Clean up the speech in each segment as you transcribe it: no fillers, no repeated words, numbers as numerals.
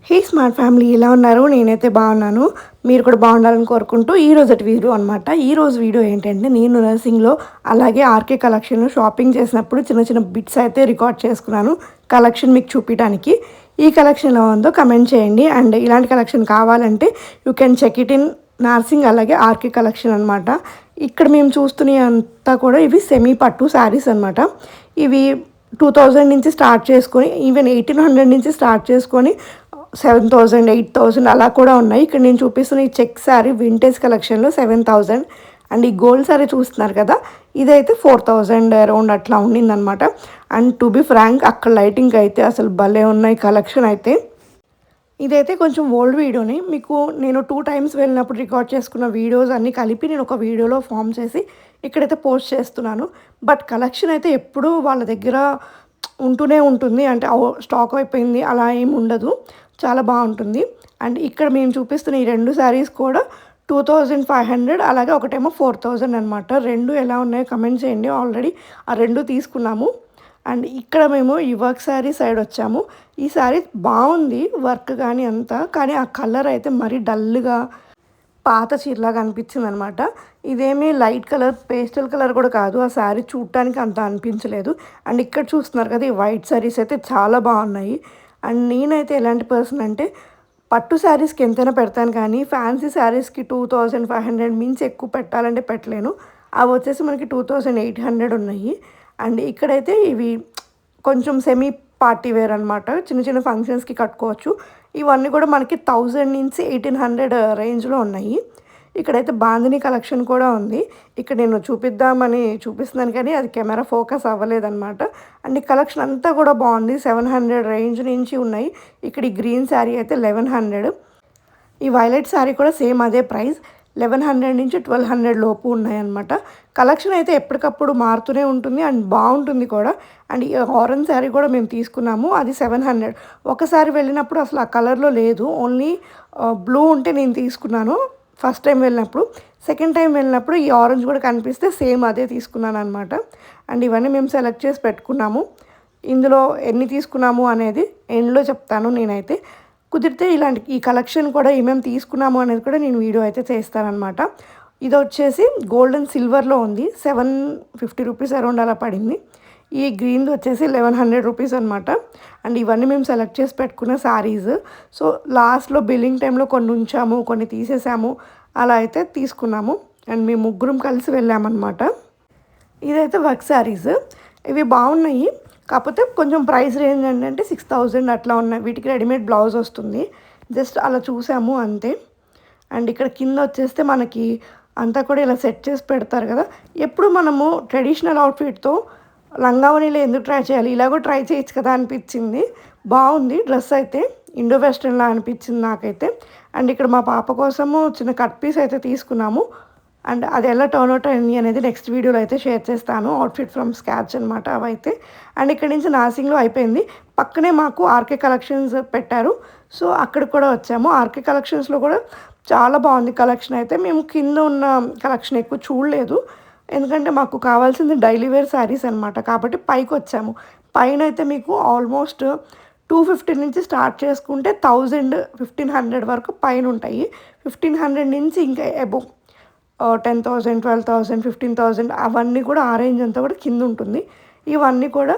హే smart family ఎలా ఉన్నారు? నేనైతే బాగున్నాను. మీరు కూడా బాగుండాలని కోరుకుంటూ ఈరోజటి వీడియో అనమాట. ఈరోజు వీడియో ఏంటంటే నేను నర్సింగ్‌లో అలాగే ఆర్‌కే కలెక్షన్‌లో షాపింగ్ చేసినప్పుడు చిన్న చిన్న బిట్స్ అయితే రికార్డ్ చేసుకున్నాను. కలెక్షన్ మీకు చూపియడానికి. ఈ కలెక్షన్ ఎలా ఉందో కమెంట్ చేయండి. అండ్ ఇలాంటి కలెక్షన్ కావాలంటే you can check it in Narsingi అలాగే ఆర్‌కే కలెక్షన్ అనమాట. ఇక్కడ మేము చూస్తున్నయి అంతా కూడా ఇవి సెమీ పట్టు శారీస్ అనమాట. ఇవి 2000 నుంచి స్టార్ట్ చేసుకొని ఈవెన్ 1800 నుంచి స్టార్ట్ చేసుకొని 7000, 8000 అలా కూడా ఉన్నాయి. ఇక్కడ నేను చూపిస్తున్న ఈ చెక్ శారీ వింటేజ్ కలెక్షన్‌లో 7000 అండ్ ఈ గోల్డ్ శారీ చూస్తున్నారు కదా! ఇదైతే 4000 అరౌండ్ అట్లా ఉండిందనమాట. అండ్ టు బీ ఫ్రాంక్ అక్కడ లైటింగ్ అయితే అసలు భలే ఉన్నాయి కలెక్షన్ అయితే. ఇదైతే కొంచెం ఓల్డ్ వీడియోని మీకు నేను 2 టైమ్స్ వెళ్ళినప్పుడు రికార్డ్ చేసుకున్న వీడియోస్ అన్నీ కలిపి నేను ఒక వీడియోలో ఫార్మ్ చేసి ఇక్కడైతే పోస్ట్ చేస్తున్నాను. బట్ కలెక్షన్ అయితే ఎప్పుడూ వాళ్ళ దగ్గర ఉంటూనే ఉంటుంది. అంటే స్టాక్ అయిపోయింది అలా ఏమి ఉండదు. చాలా బాగుంటుంది. అండ్ ఇక్కడ మేము చూపిస్తున్న ఈ 2 శారీస్ కూడా 2500 అలాగే ఒకటేమో 4000 అనమాట. 2 ఎలా ఉన్నాయో కమెంట్ చేయండి. ఆల్రెడీ ఆ 2 తీసుకున్నాము. అండ్ ఇక్కడ మేము ఈ వర్క్ శారీ సైడ్ వచ్చాము. ఈ శారీ బాగుంది వర్క్ కానీ అంతా. కానీ ఆ కలర్ అయితే మరీ డల్‌గా పాత చీరలాగా అనిపించిందనమాట. ఇదేమీ లైట్ కలర్, పేస్టల్ కలర్ కూడా కాదు. ఆ శారీ చూడటానికి అంత అనిపించలేదు. అండ్ ఇక్కడ చూస్తున్నారు కదా! ఈ వైట్ శారీస్ అయితే చాలా బాగున్నాయి. అండ్ నేనైతే ఎలాంటి పర్సన్ అంటే పట్టు శారీస్‌కి ఎంతైనా పెడతాను కానీ ఫ్యాన్సీ శారీస్‌కి 2500 మించి ఎక్కువ పెట్టాలంటే పెట్టలేను. అవి వచ్చేసి మనకి 2800 ఉన్నాయి. అండ్ ఇక్కడైతే ఇవి కొంచెం సెమీ పార్టీ వేర్ అనమాట. చిన్న చిన్న ఫంక్షన్స్‌కి కట్టుకోవచ్చు. ఇవన్నీ కూడా మనకి 1000 నుంచి 1800 రేంజ్‌లో ఉన్నాయి. ఇక్కడైతే బాందిని కలెక్షన్ కూడా ఉంది. ఇక్కడ నేను చూపిద్దామని చూపిస్తున్నాను కానీ అది కెమెరా ఫోకస్ అవ్వలేదనమాట. అండ్ ఈ కలెక్షన్ అంతా కూడా బాగుంది. 700 రేంజ్ నుంచి ఉన్నాయి. ఇక్కడ ఈ గ్రీన్ శారీ అయితే 1100. ఈ వైలెట్ శారీ కూడా సేమ్ అదే ప్రైస్. 1100 నుంచి 1200 లోపు ఉన్నాయన్నమాట. కలెక్షన్ అయితే ఎప్పటికప్పుడు మారుతూనే ఉంటుంది అండ్ బాగుంటుంది కూడా. అండ్ ఈ ఆరెంజ్ శారీ కూడా మేము తీసుకున్నాము. అది 700. ఒకసారి వెళ్ళినప్పుడు అసలు ఆ కలర్‌లో లేదు. ఓన్లీ బ్లూ ఉంటే నేను తీసుకున్నాను ఫస్ట్ టైం వెళ్ళినప్పుడు. సెకండ్ టైం వెళ్ళినప్పుడు ఈ ఆరెంజ్ కూడా కనిపిస్తే సేమ్ అదే తీసుకున్నాననమాట. అండ్ ఇవన్నీ మేము సెలెక్ట్ చేసి పెట్టుకున్నాము. ఇందులో ఎన్ని తీసుకున్నాము అనేది ఎండ్‌లో చెప్తాను నేనైతే. కుదిరితే ఇలాంటి ఈ కలెక్షన్ కూడా ఏమేమి తీసుకున్నాము అనేది కూడా నేను వీడియో అయితే చేస్తానన్నమాట. ఇది వచ్చేసి గోల్డ్ అండ్ సిల్వర్లో ఉంది. 750 రూపీస్ అరౌండ్ అలా పడింది. ఈ గ్రీన్ది వచ్చేసి 1100 రూపీస్ అనమాట. అండ్ ఇవన్నీ మేము సెలెక్ట్ చేసి పెట్టుకున్న శారీస్. సో లాస్ట్లో బిల్లింగ్ టైంలో కొన్ని ఉంచాము, కొన్ని తీసేసాము. అలా అయితే తీసుకున్నాము. అండ్ మేము ముగ్గురం కలిసి వెళ్ళామన్నమాట. ఇదైతే వర్క్ శారీస్. ఇవి బాగున్నాయి. కాకపోతే కొంచెం ప్రైస్ రేంజ్ ఏంటంటే 6000 అట్లా ఉన్నాయి. వీటికి రెడీమేడ్ బ్లౌజ్ వస్తుంది. జస్ట్ అలా చూసాము అంతే. అండ్ ఇక్కడ కింద వచ్చేస్తే మనకి అంతా కూడా ఇలా సెట్ చేసి పెడతారు కదా! ఎప్పుడు మనము ట్రెడిషనల్ అవుట్ఫిట్‌తో లంగా ఓణీలో ఎందుకు ట్రై చేయాలి? ఇలా కూడా ట్రై చేయొచ్చు కదా అనిపించింది. బాగుంది డ్రెస్ అయితే. ఇండో వెస్టర్న్‌లా అనిపించింది నాకైతే. అండ్ ఇక్కడ మా పాప కోసము చిన్న కట్ పీస్ అయితే తీసుకున్నాము. అండ్ అది ఎలా టర్న్ అవుట్ అయింది అనేది నెక్స్ట్ వీడియోలో అయితే షేర్ చేస్తాను. అవుట్ఫిట్ ఫ్రమ్ స్క్రాచ్ అనమాట అవైతే. అండ్ ఇక్కడి నుంచి నార్సింగ్‌లో అయిపోయింది. పక్కనే మాకు ఆర్‌కే కలెక్షన్స్ పెట్టారు. సో అక్కడికి కూడా వచ్చాము. ఆర్‌కే కలెక్షన్స్‌లో కూడా చాలా బాగుంది కలెక్షన్ అయితే. మేము కింద ఉన్న కలెక్షన్ ఎక్కువ చూడలేదు. ఎందుకంటే మాకు కావాల్సింది డైలీ వేర్ శారీస్ అనమాట. కాబట్టి పైకొచ్చాము. పైనైతే మీకు ఆల్మోస్ట్ 250 నుంచి స్టార్ట్ చేసుకుంటే 1000, 1500 వరకు పైనుంటాయి. 1500 నుంచి ఇంకా అబోవ్ 10,000, 12,000, 15,000 అవన్నీ కూడా ఆ రేంజ్ అంతా కూడా కింద ఉంటుంది. ఇవన్నీ కూడా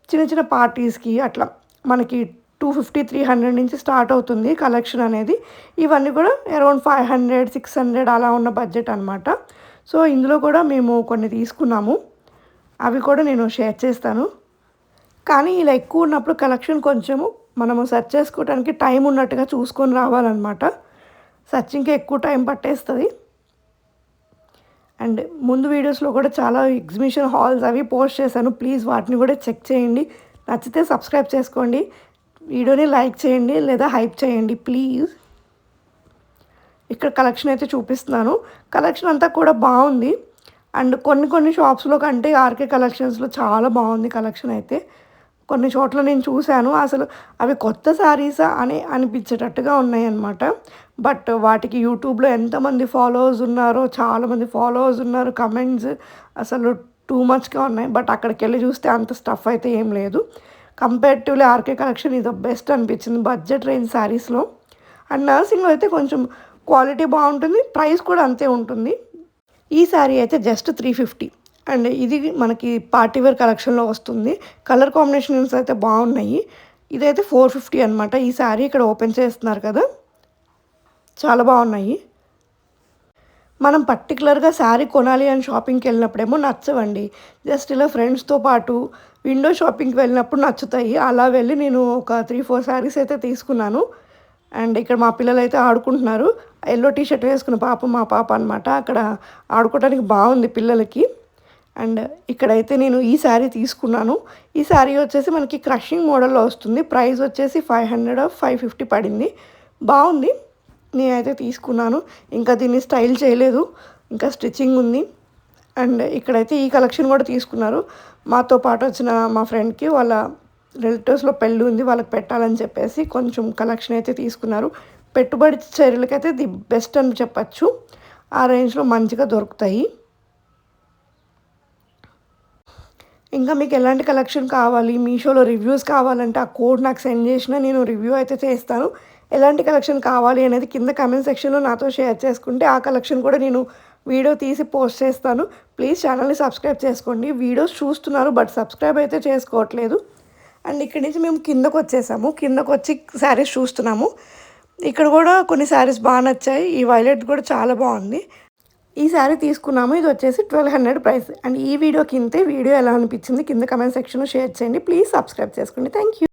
చిన్న చిన్న పార్టీస్‌కి అట్లా మనకి 250, 300 నుంచి స్టార్ట్ అవుతుంది కలెక్షన్ అనేది. ఇవన్నీ కూడా అరౌండ్ 500, 600 అలా ఉన్న బడ్జెట్ అనమాట. సో ఇందులో కూడా మేము కొన్ని తీసుకున్నాము. అవి కూడా నేను షేర్ చేస్తాను. కానీ ఇలా ఎక్కువ ఉన్నప్పుడు కలెక్షన్ కొంచెము మనము సెర్చ్ చేసుకోవడానికి టైం ఉన్నట్టుగా చూసుకొని రావాలన్నమాట. సెర్చింగ్‌కి ఎక్కువ టైం పట్టేస్తుంది. అండ్ ముందు వీడియోస్లో కూడా చాలా ఎగ్జిబిషన్ హాల్స్ అవి పోస్ట్ చేశాను. ప్లీజ్ వాటిని కూడా చెక్ చేయండి. నచ్చితే సబ్స్క్రైబ్ చేసుకోండి. వీడియోని లైక్ చేయండి లేదా హైప్ చేయండి ప్లీజ్. ఇక్కడ కలెక్షన్ అయితే చూపిస్తున్నాను. కలెక్షన్ అంతా కూడా బాగుంది. అండ్ కొన్ని షాప్స్లో కంటే ఆర్‌కే కలెక్షన్స్‌లో చాలా బాగుంది కలెక్షన్ అయితే. కొన్ని చోట్ల నేను చూశాను. అసలు అవి కొత్త శారీసా అని అనిపించేటట్టుగా ఉన్నాయన్నమాట. బట్ వాటికి యూట్యూబ్‌లో ఎంతమంది ఫాలోవర్స్ ఉన్నారో చాలామంది ఫాలోవర్స్ ఉన్నారు. కమెంట్స్ అసలు టూ మచ్‌గా ఉన్నాయి. బట్ అక్కడికెళ్ళి చూస్తే అంత స్టఫ్ అయితే ఏం లేదు. కంపేరిటివ్లీ ఆర్కే కలెక్షన్ ఇది బెస్ట్ అనిపించింది బడ్జెట్ రేంజ్ శారీస్లో. అండ్ నర్సింగ్లో అయితే కొంచెం క్వాలిటీ బాగుంటుంది, ప్రైస్ కూడా అంతే ఉంటుంది. ఈ శారీ అయితే జస్ట్ 350. అండ్ ఇది మనకి పార్టీవేర్ కలెక్షన్లో వస్తుంది. కలర్ కాంబినేషన్స్ అయితే బాగున్నాయి. ఇదైతే 450 అనమాట. ఈ శారీ ఇక్కడ ఓపెన్ చేస్తున్నారు కదా, చాలా బాగున్నాయి. మనం పర్టికులర్గా శారీ కొనాలి అని షాపింగ్కి వెళ్ళినప్పుడేమో నచ్చవండి. జస్ట్ ఇలా ఫ్రెండ్స్తో పాటు విండో షాపింగ్కి వెళ్ళినప్పుడు నచ్చుతాయి. అలా వెళ్ళి నేను ఒక 3-4 శారీస్ అయితే తీసుకున్నాను. అండ్ ఇక్కడ మా పిల్లలు అయితే ఆడుకుంటున్నారు. ఎల్లో టీషర్ట్ వేసుకున్న పాప మా పాప అనమాట. అక్కడ ఆడుకోవడానికి బాగుంది పిల్లలకి. అండ్ ఇక్కడైతే నేను ఈ శారీ తీసుకున్నాను. ఈ శారీ వచ్చేసి మనకి క్రషింగ్ మోడల్లో వస్తుంది. ప్రైస్ వచ్చేసి 500-550 పడింది. బాగుంది, నేనైతే తీసుకున్నాను. ఇంకా దీన్ని స్టైల్ చేయలేదు, ఇంకా స్టిచ్చింగ్ ఉంది. అండ్ ఇక్కడైతే ఈ కలెక్షన్ కూడా తీసుకున్నారు. మాతో పాటు వచ్చిన మా ఫ్రెండ్కి వాళ్ళ రిలేటివ్స్లో పెళ్ళి ఉంది, వాళ్ళకి పెట్టాలని చెప్పేసి కొంచెం కలెక్షన్ అయితే తీసుకున్నారు. పెట్టుబడి చర్యలకైతే ది బెస్ట్ అని చెప్పచ్చు. ఆ రేంజ్లో మంచిగా దొరుకుతాయి. ఇంకా మీకు ఎలాంటి కలెక్షన్ కావాలి, మీషోలో రివ్యూస్ కావాలంటే ఆ కోడ్ నాకు సెండ్ చేసినా నేను రివ్యూ అయితే చేస్తాను. ఎలాంటి కలెక్షన్ కావాలి అనేది కింద కామెంట్ సెక్షన్లో నాతో షేర్ చేసుకుంటే ఆ కలెక్షన్ కూడా నేను వీడియో తీసి పోస్ట్ చేస్తాను. ప్లీజ్ ఛానల్ని సబ్స్క్రైబ్ చేసుకోండి. వీడియోస్ చూస్తున్నారు బట్ సబ్స్క్రైబ్ అయితే చేసుకోవట్లేదు. అండ్ ఇక్కడి నుంచి మేము కిందకు వచ్చేసాము. కిందకు వచ్చి శారీస్ చూస్తున్నాము. ఇక్కడ కూడా కొన్ని శారీస్ బాగా నచ్చాయి. ఈ వైలెట్ కూడా చాలా బాగుంది. ఈ శారీ తీసుకున్నాము. ఇది వచ్చేసి 1200 ప్రైస్. అండ్ ఈ వీడియో కింద వీడియో ఎలా అనిపించింది కింద కమెంట్ సెక్షన్లో షేర్ చేయండి. ప్లీజ్ సబ్స్క్రైబ్ చేసుకోండి. Thank you.